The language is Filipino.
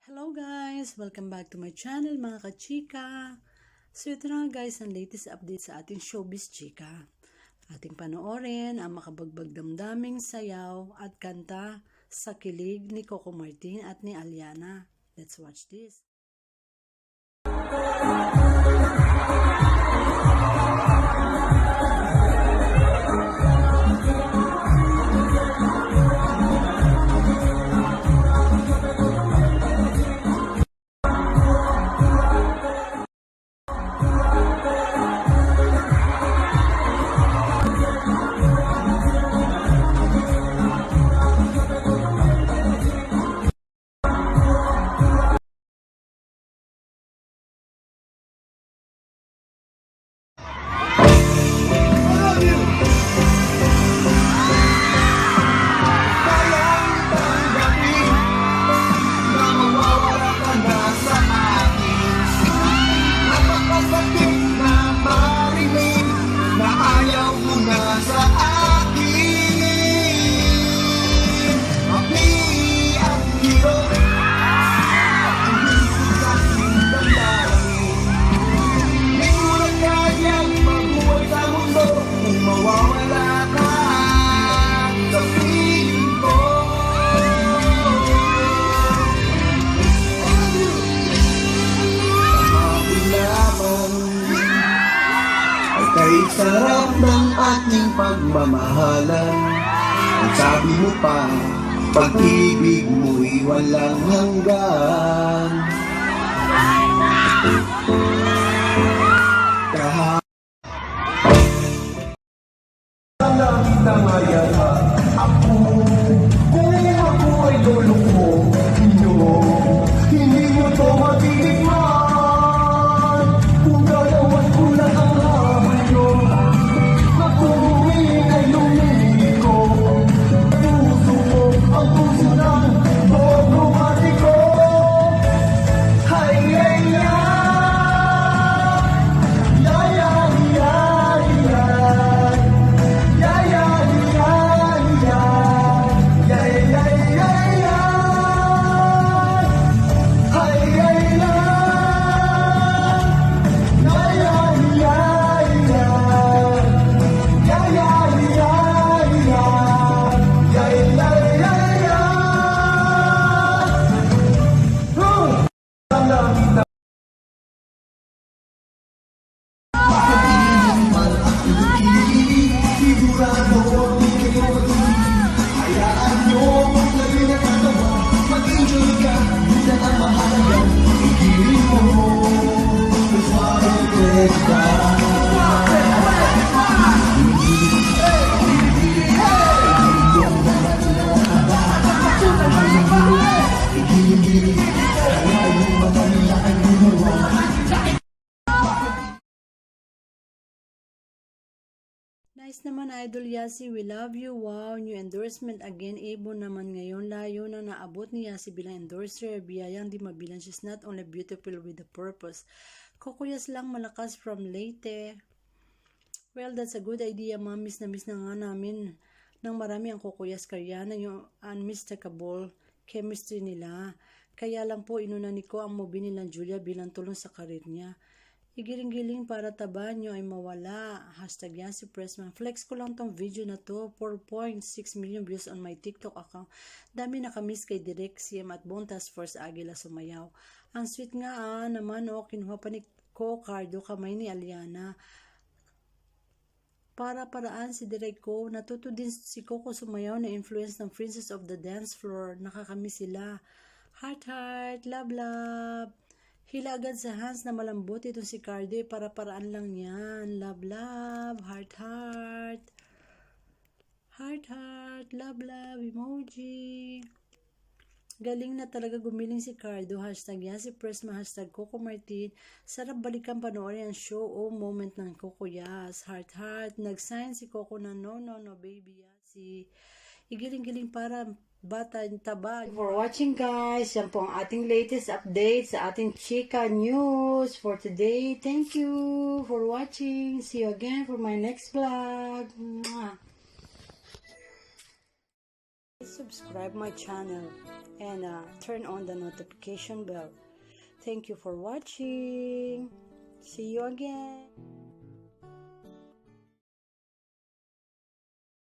Hello guys! Welcome back to my channel mga kachika! So ito na guys ang latest update sa ating showbiz chika. Ating panoorin ang makabagbag damdaming sayaw at kanta sa kilig ni Coco Martin at ni Aliana. Let's watch this! Kay sarap ng ating pagmamahalan. Ang sabi mo pa, pag-ibig mo'y walang hanggan. Kahapon langit na ngayon ako, kung ako ay lulong mo, hindi mo to matitikman. Kung galawan ko lang ang Nice naman Idol Yasi, we love you. Wow, new endorsement again. Ibon naman ngayon. Layo na naabot ni Yasi bilang endorser. Biyayang di mabilang. She's not only beautiful with a purpose. Kokuyas lang malakas from Leyte. Well, that's a good idea, ma'am. Miss na nga namin nang marami ang Kokuyas Karyana, yung unmistakable chemistry nila. Kaya lang po inuna ni ko ang movie nilang Julia bilang tulong sa karir niya. Igiling-giling para taba nyo ay mawala. Hashtag Yasi Pressman. Flex ko lang tong video na to. 4.6 million views on my TikTok account. Dami nakamiss kay Direk CM at Bontas Force Aguila sumayaw. Ang sweet nga naman kinuha pa ni Ko Cardo kamay ni Aliana. Para-paraan si Direk ko. Natuto din si Coco sumayaw na influence ng Princess of the Dance Floor. Nakakamiss sila. Heart, love, love. Hila agad sa hands na malambot itong si Cardo. Para-paraan lang yan. Love, love. Heart, love, love. Emoji. Galing na talaga gumiling si Cardo. Hashtag Yasi Pressman. Hashtag Coco Martin. Sarap balikan panoorin ang show o moment ng Coco Yas. Heart. Nag-sign si Coco na no, baby Yasi. Igiling-giling para bata taba. For watching guys, yan po ang ating latest update sa ating Chika News for today. Thank you for watching. See you again for my next vlog. Mwah. Please subscribe my channel and turn on the notification bell. Thank you for watching. See you again.